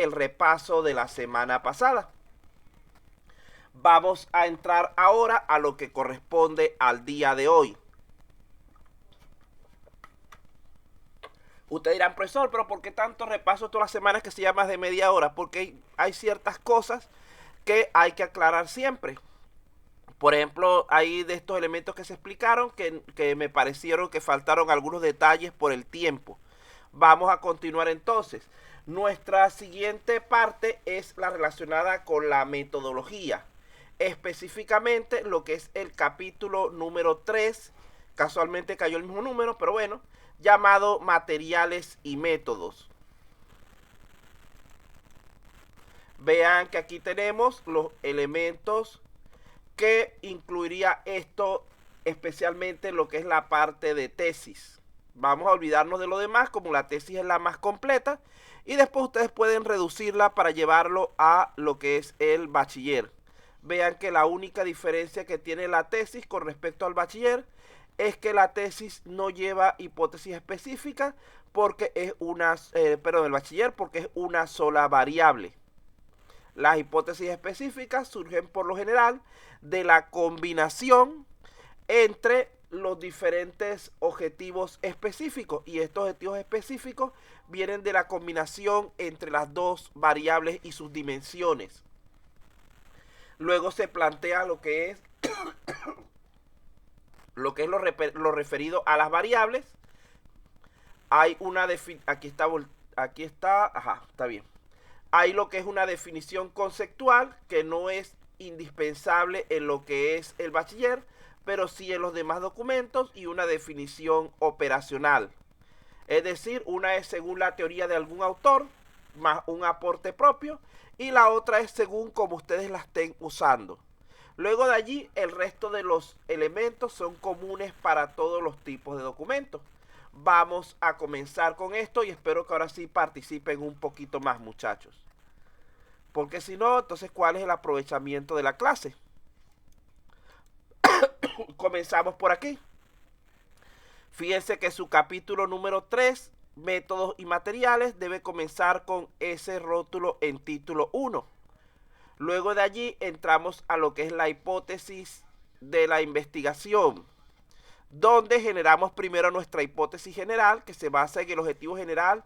el repaso de la semana pasada. Vamos a entrar ahora a lo que corresponde al día de hoy. Ustedes dirán, profesor, pero ¿por qué tanto repaso todas las semanas que se llama más de media hora? Porque hay ciertas cosas que hay que aclarar siempre. Por ejemplo, hay de estos elementos que se explicaron que me parecieron que faltaron algunos detalles por el tiempo. Vamos a continuar entonces. Nuestra siguiente parte es la relacionada con la metodología. Específicamente lo que es el capítulo número 3, casualmente cayó el mismo número, pero bueno, llamado materiales y métodos. Vean que aquí tenemos los elementos que incluiría esto, especialmente lo que es la parte de tesis. Vamos a olvidarnos de lo demás, como la tesis es la más completa, y después ustedes pueden reducirla para llevarlo a lo que es el bachiller. Vean que la única diferencia que tiene la tesis con respecto al bachiller es que la tesis no lleva hipótesis específica porque es el bachiller porque es una sola variable. Las hipótesis específicas surgen por lo general de la combinación entre los diferentes objetivos específicos, y estos objetivos específicos vienen de la combinación entre las dos variables y sus dimensiones. Luego se plantea lo que es lo referido a las variables. Hay una está bien. Hay lo que es una definición conceptual que no es indispensable en lo que es el bachiller, pero sí en los demás documentos, y una definición operacional. Es decir, una es según la teoría de algún autor, más un aporte propio, y la otra es según como ustedes la estén usando. Luego de allí, el resto de los elementos son comunes para todos los tipos de documentos. Vamos a comenzar con esto y espero que ahora sí participen un poquito más, muchachos. Porque si no, entonces, ¿cuál es el aprovechamiento de la clase? Comenzamos por aquí. Fíjense que su capítulo número 3, métodos y materiales, debe comenzar con ese rótulo en título 1. Luego de allí entramos a lo que es la hipótesis de la investigación, donde generamos primero nuestra hipótesis general, que se basa en el objetivo general,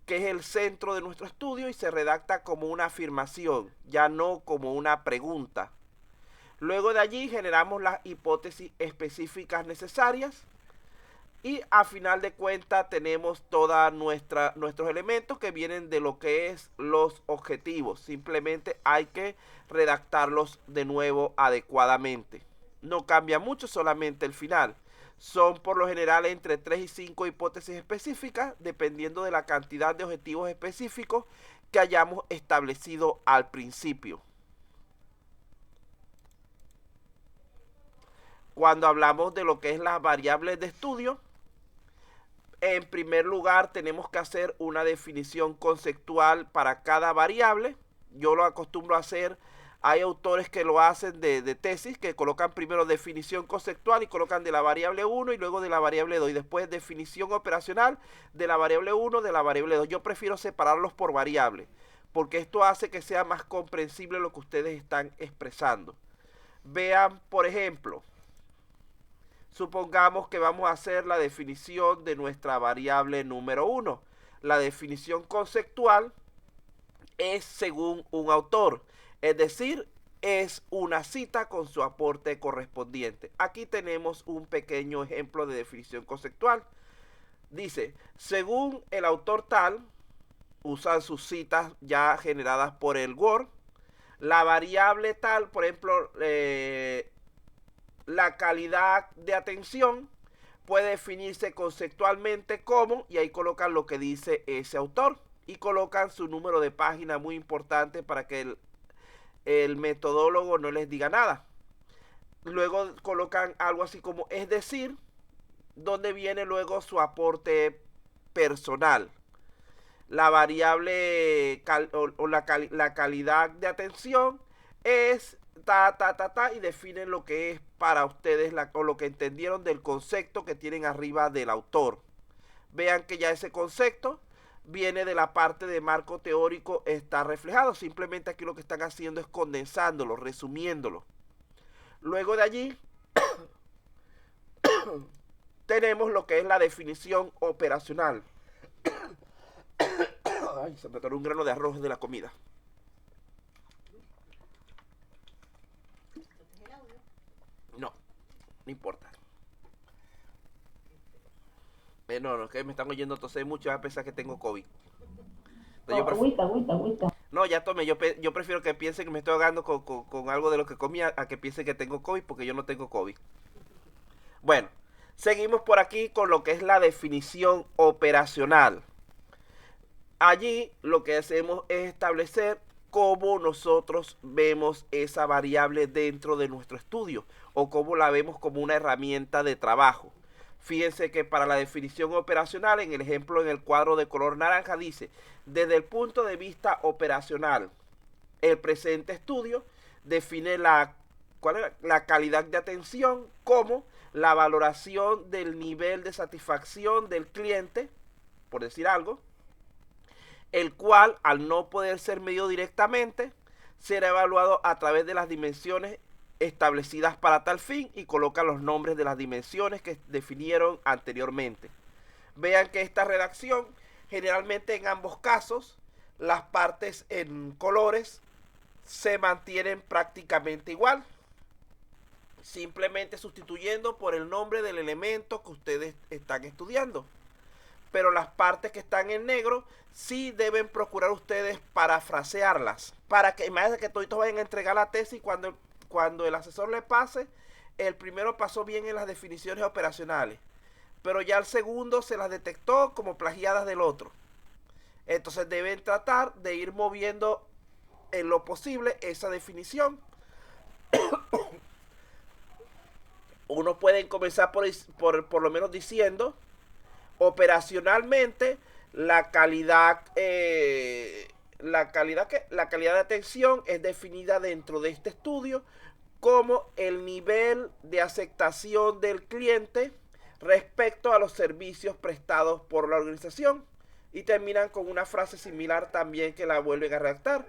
que es el centro de nuestro estudio, y se redacta como una afirmación, ya no como una pregunta. Luego de allí generamos las hipótesis específicas necesarias, y a final de cuentas tenemos todos nuestros elementos que vienen de lo que es los objetivos. Simplemente hay que redactarlos de nuevo adecuadamente. No cambia mucho, solamente el final. Son por lo general entre 3 y 5 hipótesis específicas, dependiendo de la cantidad de objetivos específicos que hayamos establecido al principio. Cuando hablamos de lo que es las variables de estudio, en primer lugar tenemos que hacer una definición conceptual para cada variable. Yo lo acostumbro a hacer. Hay autores que lo hacen de tesis, que colocan primero definición conceptual y colocan de la variable 1 y luego de la variable 2, y después definición operacional de la variable 1, de la variable 2. Yo prefiero separarlos por variable, porque esto hace que sea más comprensible lo que ustedes están expresando. Vean, por ejemplo, supongamos que vamos a hacer la definición de nuestra variable número 1. La definición conceptual es según un autor, es decir, es una cita con su aporte correspondiente. Aquí tenemos un pequeño ejemplo de definición conceptual. Dice, según el autor tal, usan sus citas ya generadas por el Word, la variable tal, por ejemplo, la calidad de atención puede definirse conceptualmente como, y ahí colocan lo que dice ese autor, y colocan su número de página, muy importante para que el metodólogo no les diga nada. Luego colocan algo así como, es decir, donde viene luego su aporte personal. La variable la calidad de atención es y definen lo que es para ustedes o lo que entendieron del concepto que tienen arriba del autor. Vean que ya ese concepto viene de la parte de marco teórico, está reflejado. Simplemente aquí lo que están haciendo es condensándolo, resumiéndolo. Luego de allí tenemos lo que es la definición operacional. Ay, se me atoró un grano de arroz de la comida. No, no importa. No, que me están oyendo toser mucho, van a pensar que tengo COVID. Agüita. No, ya tomé, yo prefiero que piensen que me estoy ahogando con algo de lo que comía a que piensen que tengo COVID, porque yo no tengo COVID. Bueno, seguimos por aquí con lo que es la definición operacional. Allí lo que hacemos es establecer cómo nosotros vemos esa variable dentro de nuestro estudio o cómo la vemos como una herramienta de trabajo. Fíjense que para la definición operacional, en el ejemplo en el cuadro de color naranja dice, desde el punto de vista operacional, el presente estudio define ¿cuál es la calidad de atención como la valoración del nivel de satisfacción del cliente, por decir algo, el cual, al no poder ser medido directamente, será evaluado a través de las dimensiones establecidas para tal fin y coloca los nombres de las dimensiones que definieron anteriormente. Vean que esta redacción, generalmente en ambos casos, las partes en colores se mantienen prácticamente igual, simplemente sustituyendo por el nombre del elemento que ustedes están estudiando. Pero las partes que están en negro sí deben procurar ustedes parafrasearlas, para que imagínense que todos vayan a entregar la tesis cuando el asesor le pase, el primero pasó bien en las definiciones operacionales, pero ya el segundo se las detectó como plagiadas del otro. Entonces deben tratar de ir moviendo en lo posible esa definición. Uno puede comenzar por lo menos diciendo, operacionalmente, la calidad de atención es definida dentro de este estudio como el nivel de aceptación del cliente respecto a los servicios prestados por la organización. Y terminan con una frase similar también que la vuelven a redactar,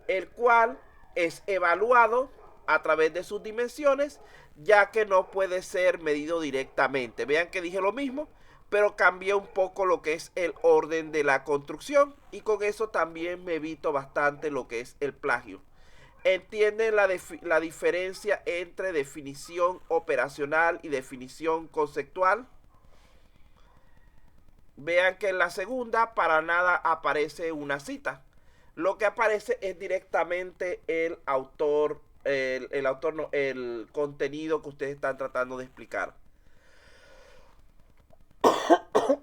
el cual es evaluado a través de sus dimensiones, ya que no puede ser medido directamente. Vean que dije lo mismo, pero cambié un poco lo que es el orden de la construcción y con eso también me evito bastante lo que es el plagio. ¿Entienden la diferencia entre definición operacional y definición conceptual? Vean que en la segunda para nada aparece una cita. Lo que aparece es directamente el autor, el contenido que ustedes están tratando de explicar.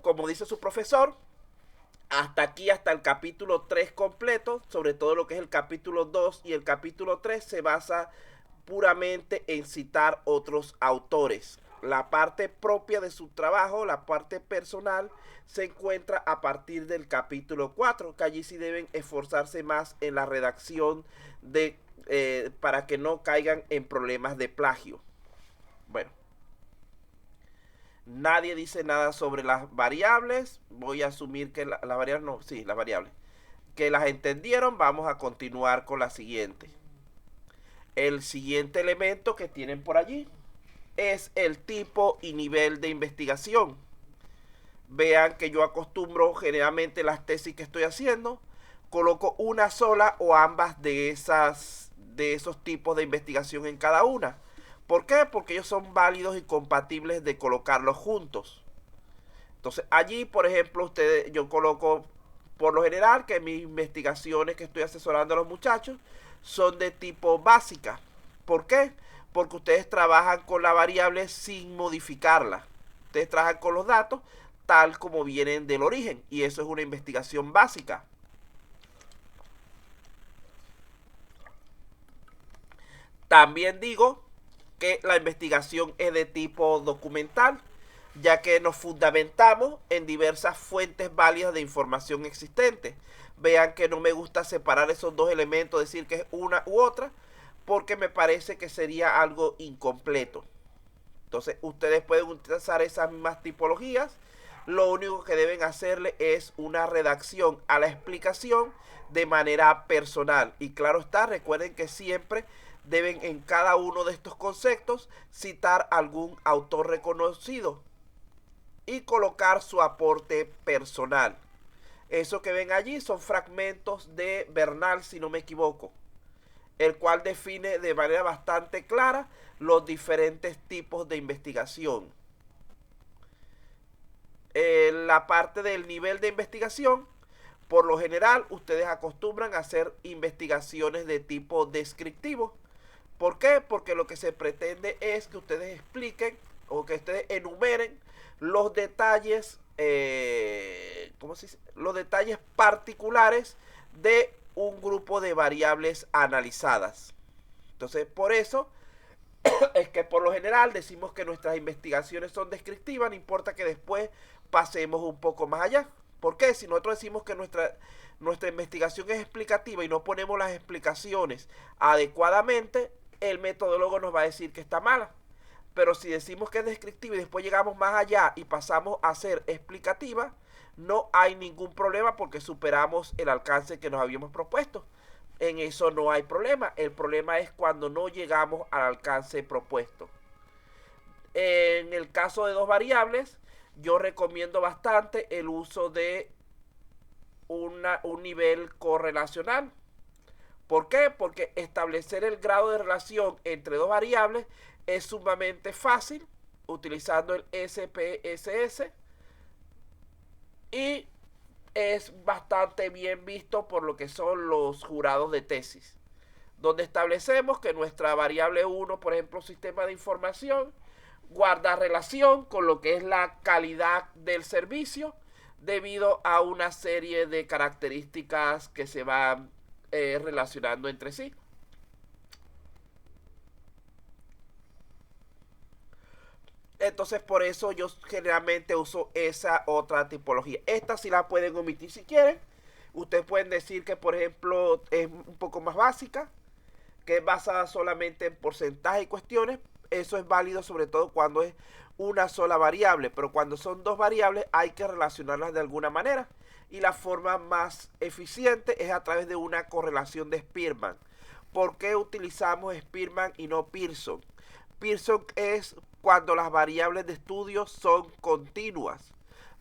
Como dice su profesor, hasta aquí, hasta el capítulo 3 completo, sobre todo lo que es el capítulo 2 y el capítulo 3, se basa puramente en citar otros autores. La parte propia de su trabajo, la parte personal, se encuentra a partir del capítulo 4, que allí sí deben esforzarse más en la redacción para que no caigan en problemas de plagio. Bueno. Nadie dice nada sobre las variables. Voy a asumir que las variables no, sí, las variables. Que las entendieron. Vamos a continuar con la siguiente. El siguiente elemento que tienen por allí es el tipo y nivel de investigación. Vean que yo acostumbro generalmente las tesis que estoy haciendo, coloco una sola o ambas de esos tipos de investigación en cada una. ¿Por qué? Porque ellos son válidos y compatibles de colocarlos juntos. Entonces allí, por ejemplo, yo coloco por lo general que mis investigaciones que estoy asesorando a los muchachos son de tipo básica. ¿Por qué? Porque ustedes trabajan con la variable sin modificarla. Ustedes trabajan con los datos tal como vienen del origen. Y eso es una investigación básica. También digo que la investigación es de tipo documental, ya que nos fundamentamos en diversas fuentes válidas de información existente. Vean que no me gusta separar esos dos elementos, decir que es una u otra, porque me parece que sería algo incompleto. Entonces ustedes pueden utilizar esas mismas tipologías lo único que deben hacerle es una redacción a la explicación de manera personal. Y claro está, recuerden que siempre deben en cada uno de estos conceptos citar algún autor reconocido y colocar su aporte personal. Eso que ven allí son fragmentos de Bernal, si no me equivoco, el cual define de manera bastante clara los diferentes tipos de investigación. En la parte del nivel de investigación, por lo general, ustedes acostumbran a hacer investigaciones de tipo descriptivo. ¿Por qué? Porque lo que se pretende es que ustedes expliquen o que ustedes enumeren los detalles, ¿cómo se dice? Los detalles particulares de un grupo de variables analizadas. Entonces, por eso es que por lo general decimos que nuestras investigaciones son descriptivas, no importa que después pasemos un poco más allá. ¿Por qué? Si nosotros decimos que nuestra investigación es explicativa y no ponemos las explicaciones adecuadamente, el metodólogo nos va a decir que está mala. Pero si decimos que es descriptiva y después llegamos más allá y pasamos a ser explicativa, no hay ningún problema porque superamos el alcance que nos habíamos propuesto. En eso no hay problema. El problema es cuando no llegamos al alcance propuesto. En el caso de dos variables, yo recomiendo bastante el uso de un nivel correlacional. ¿Por qué? Porque establecer el grado de relación entre dos variables es sumamente fácil utilizando el SPSS y es bastante bien visto por lo que son los jurados de tesis, donde establecemos que nuestra variable 1, por ejemplo, sistema de información, guarda relación con lo que es la calidad del servicio debido a una serie de características que se van relacionando entre sí. Entonces por eso yo generalmente uso esa otra tipología. Esta sí la pueden omitir si quieren. Ustedes pueden decir que por ejemplo es un poco más básica, que es basada solamente en porcentaje y cuestiones. Eso es válido sobre todo cuando es una sola variable, pero cuando son dos variables hay que relacionarlas de alguna manera. Y la forma más eficiente es a través de una correlación de Spearman. ¿Por qué utilizamos Spearman y no Pearson? Pearson es cuando las variables de estudio son continuas.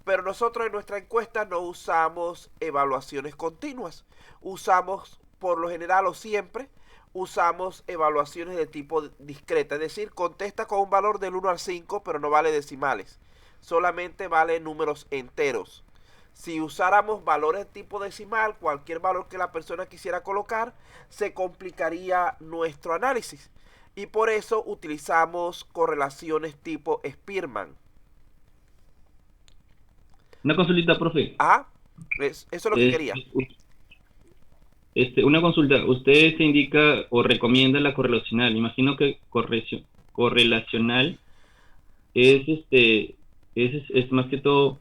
Pero nosotros en nuestra encuesta no usamos evaluaciones continuas. Usamos, por lo general o siempre, usamos evaluaciones de tipo discreta. Es decir, contesta con un valor del 1 al 5, pero no vale decimales. Solamente vale números enteros. Si usáramos valores de tipo decimal, cualquier valor que la persona quisiera colocar, se complicaría nuestro análisis. Y por eso utilizamos correlaciones tipo Spearman. Una consultita, profe. Ah, eso es lo que quería. Una consulta. Usted se indica o recomienda la correlacional. Imagino que correlacional es más que todo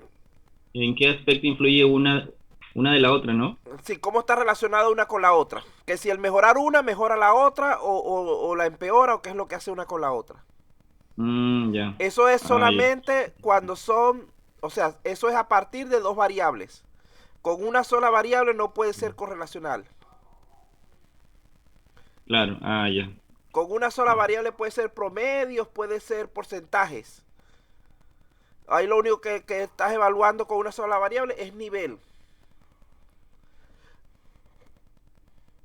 en qué aspecto influye una de la otra, ¿no? Sí, cómo está relacionada una con la otra. Que si el mejorar una mejora la otra o la empeora o qué es lo que hace una con la otra. Ya. Eso es Ya. solamente cuando son, o sea, eso es a partir de dos variables. Con una sola variable no puede ser correlacional. Claro. Ya. Con una sola variable puede ser promedios, puede ser porcentajes. Ahí lo único que estás evaluando con una sola variable es nivel.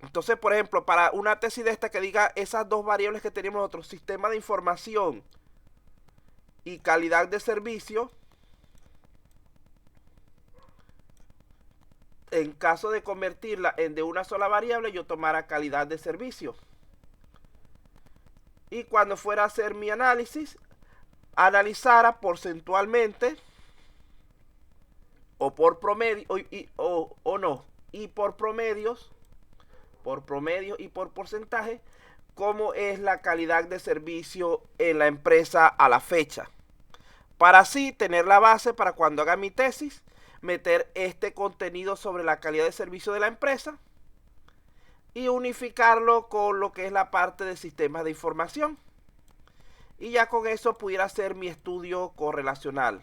Entonces, por ejemplo, para una tesis de esta que diga esas dos variables que tenemos nosotros, sistema de información y calidad de servicio, en caso de convertirla en de una sola variable, yo tomara calidad de servicio. Y cuando fuera a hacer mi análisis, analizara porcentualmente o por promedio o no, y por promedios, por promedio y por porcentaje, cómo es la calidad de servicio en la empresa a la fecha. Para así tener la base para cuando haga mi tesis, meter este contenido sobre la calidad de servicio de la empresa y unificarlo con lo que es la parte de sistemas de información. Y ya con eso pudiera hacer mi estudio correlacional.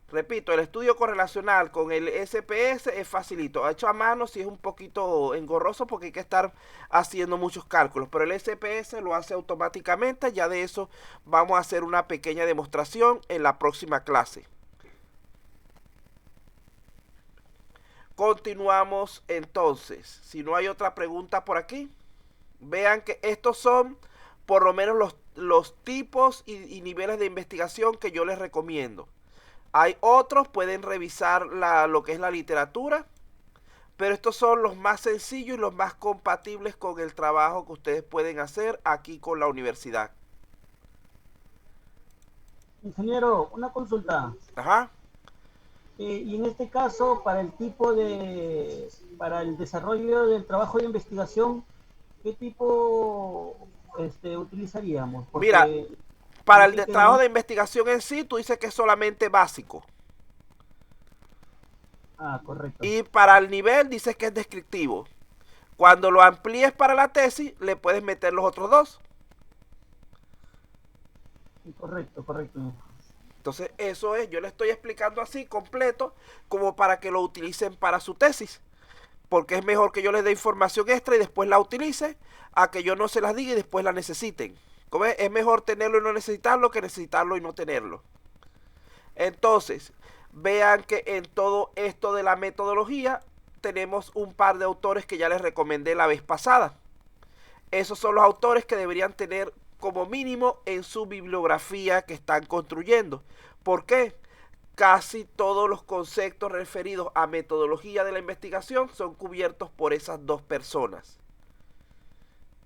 Repito, el estudio correlacional con el SPS es facilito. Hecho a mano sí es un poquito engorroso porque hay que estar haciendo muchos cálculos. Pero el SPS lo hace automáticamente. Ya de eso vamos a hacer una pequeña demostración en la próxima clase. Continuamos entonces. Si no hay otra pregunta por aquí. Vean que estos son por lo menos los tipos y niveles de investigación que yo les recomiendo. Hay otros, pueden revisar lo que es la literatura, pero estos son los más sencillos y los más compatibles con el trabajo que ustedes pueden hacer aquí con la universidad. Ingeniero, una consulta. Ajá. Y en este caso, para el desarrollo del trabajo de investigación, ¿qué tipo utilizaríamos? Porque Mira, para el trabajo de investigación en sí, tú dices que es solamente básico. Ah, correcto. Y para el nivel dices que es descriptivo. Cuando lo amplíes para la tesis, le puedes meter los otros dos. Correcto, correcto. Entonces eso es, yo le estoy explicando así completo como para que lo utilicen para su tesis. Porque es mejor que yo les dé información extra y después la utilice a que yo no se las diga y después la necesiten. ¿Cómo es? Es mejor tenerlo y no necesitarlo que necesitarlo y no tenerlo. Entonces, vean que en todo esto de la metodología tenemos un par de autores que ya les recomendé la vez pasada. Esos son los autores que deberían tener como mínimo en su bibliografía que están construyendo. ¿Por qué? Casi todos los conceptos referidos a metodología de la investigación son cubiertos por esas dos personas.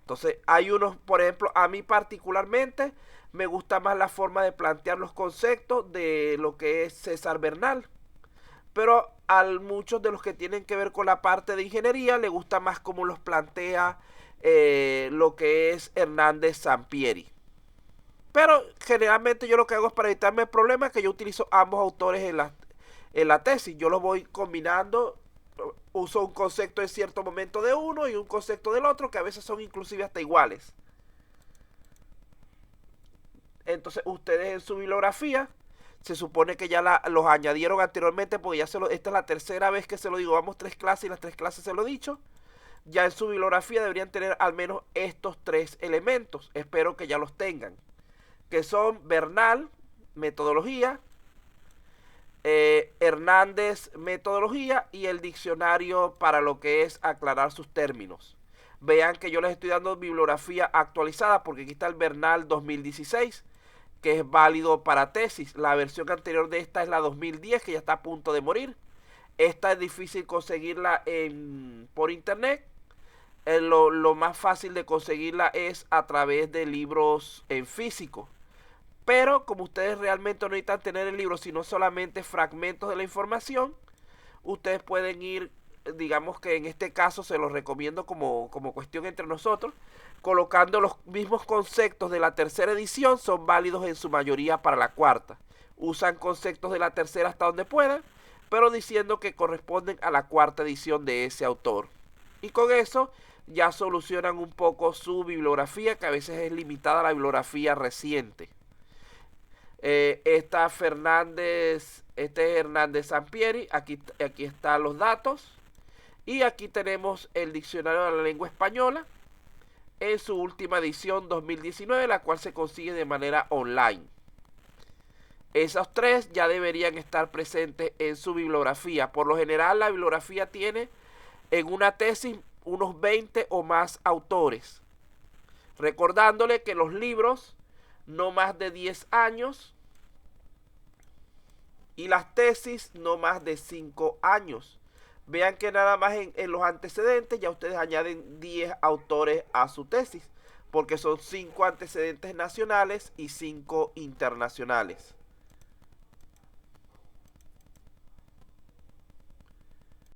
Entonces, hay unos, por ejemplo, a mí particularmente me gusta más la forma de plantear los conceptos de lo que es César Bernal. Pero a muchos de los que tienen que ver con la parte de ingeniería le gusta más cómo los plantea lo que es Hernández Sampieri. Pero generalmente yo lo que hago es para evitarme el problema es que yo utilizo ambos autores en la tesis. Yo los voy combinando, uso un concepto en cierto momento de uno y un concepto del otro que a veces son inclusive hasta iguales. Entonces ustedes en su bibliografía se supone que ya los añadieron anteriormente porque ya esta es la tercera vez que se lo digo. Vamos 3 clases y las 3 clases se lo he dicho. Ya en su bibliografía deberían tener al menos estos 3 elementos. Espero que ya los tengan. Que son Bernal, metodología, Hernández, metodología y el diccionario para lo que es aclarar sus términos. Vean que yo les estoy dando bibliografía actualizada porque aquí está el Bernal 2016, que es válido para tesis. La versión anterior de esta es la 2010, que ya está a punto de morir. Esta es difícil conseguirla por internet. Lo más fácil de conseguirla es a través de libros en físico. Pero como ustedes realmente no necesitan tener el libro, sino solamente fragmentos de la información, ustedes pueden ir, digamos que en este caso se los recomiendo como cuestión entre nosotros, colocando los mismos conceptos de la tercera edición, son válidos en su mayoría para la cuarta. Usan conceptos de la tercera hasta donde puedan, pero diciendo que corresponden a la cuarta edición de ese autor. Y con eso ya solucionan un poco su bibliografía, que a veces es limitada a la bibliografía reciente. Este es Hernández Sampieri, aquí están los datos. Y aquí tenemos el diccionario de la lengua española en su última edición 2019, la cual se consigue de manera online. Esos 3 ya deberían estar presentes en su bibliografía. Por lo general la bibliografía tiene en una tesis unos 20 o más autores. Recordándole que los libros no más de 10 años y las tesis no más de 5 años. Vean que nada más en los antecedentes ya ustedes añaden 10 autores a su tesis, porque son 5 antecedentes nacionales y 5 internacionales.